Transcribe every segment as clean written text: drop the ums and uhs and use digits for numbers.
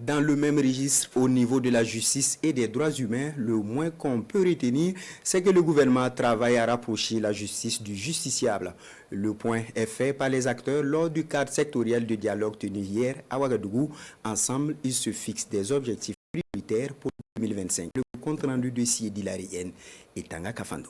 Dans le même registre, au niveau de la justice et des droits humains, le moins qu'on peut retenir, c'est que le gouvernement travaille à rapprocher la justice du justiciable. Le point est fait par les acteurs lors du cadre sectoriel de dialogue tenu hier à Ouagadougou. Ensemble, ils se fixent des objectifs prioritaires pour 2025. Le compte rendu de Siedi Larienne et Tanga Kafando.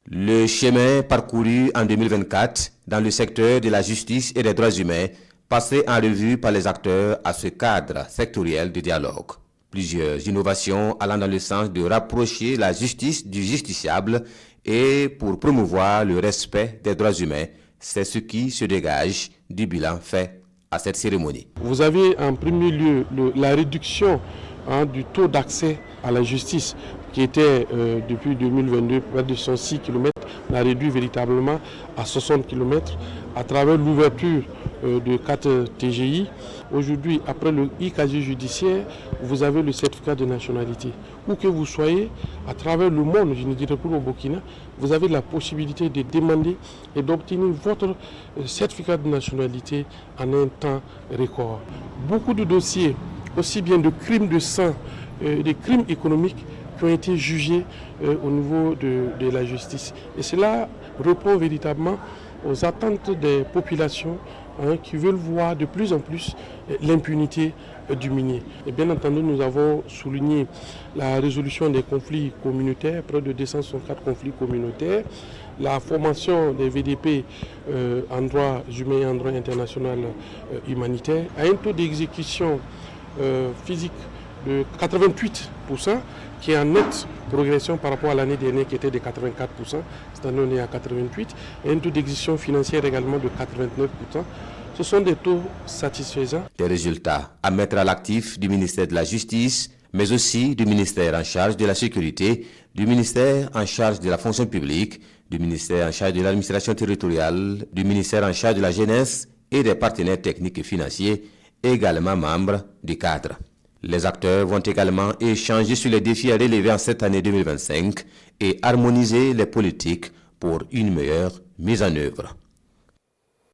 Le chemin parcouru en 2024 dans le secteur de la justice et des droits humains passé en revue par les acteurs à ce cadre sectoriel de dialogue. Plusieurs innovations allant dans le sens de rapprocher la justice du justiciable et pour promouvoir le respect des droits humains, c'est ce qui se dégage du bilan fait à cette cérémonie. Vous avez en premier lieu la réduction du taux d'accès à la justice qui était depuis 2022 près de 106 km, on a réduit véritablement à 60 km à travers l'ouverture de 4 TGI. Aujourd'hui, après le e-casier judiciaire, vous avez le certificat de nationalité. Où que vous soyez, à travers le monde, je ne dirais plus au Burkina, vous avez la possibilité de demander et d'obtenir votre certificat de nationalité en un temps record. Beaucoup de dossiers, aussi bien de crimes de sang, des crimes économiques, qui ont été jugés au niveau de la justice. Et cela répond véritablement aux attentes des populations qui veulent voir de plus en plus l'impunité diminuer. Et bien entendu, nous avons souligné la résolution des conflits communautaires, près de 264 conflits communautaires, la formation des VDP en droit humain et en droit international humanitaire, à un taux d'exécution physique de 88%, qui est en nette progression par rapport à l'année dernière qui était de 84%. Cette année, on est à 88%. Et un taux d'exécution financière également de 89%. Ce sont des taux satisfaisants. Des résultats à mettre à l'actif du ministère de la Justice, mais aussi du ministère en charge de la sécurité, du ministère en charge de la fonction publique, du ministère en charge de l'administration territoriale, du ministère en charge de la jeunesse et des partenaires techniques et financiers, également membres du cadre. Les acteurs vont également échanger sur les défis à relever en cette année 2025 et harmoniser les politiques pour une meilleure mise en œuvre.